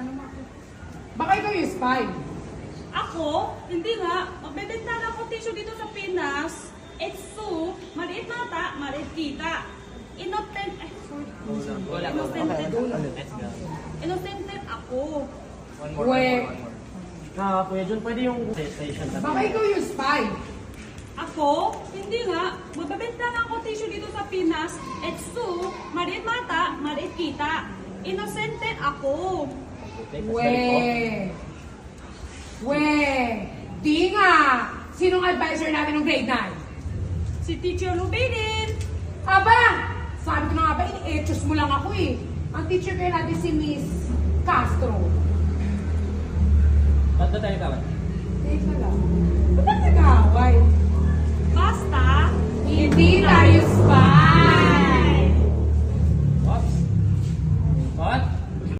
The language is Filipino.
Tanong ako. Baka ikaw yung spy. Ako? Hindi nga. Magbebenta na ako tissue dito sa Pinas. It's so, maliit mata, maliit kita. Innocent, ay sorry. Innocent ako. Kuya John, pwede yung station na. Baka ikaw yung spy. Ako? Hindi nga. Magbebenta na ako tissue dito sa Pinas. It's so, maliit mata, maliit kita. Innocent ako. Di nga. Sinong advisor natin ng grade 9? Si Teacher Lubinin. Aba, sabi ko na nga ba, ini-etchos mo lang ako eh. Ang teacher kayo natin si Miss Castro. Ba't ba tayo kawat? Teka lang. Ba't tayo nag-aaway? Basta, Hindi tayo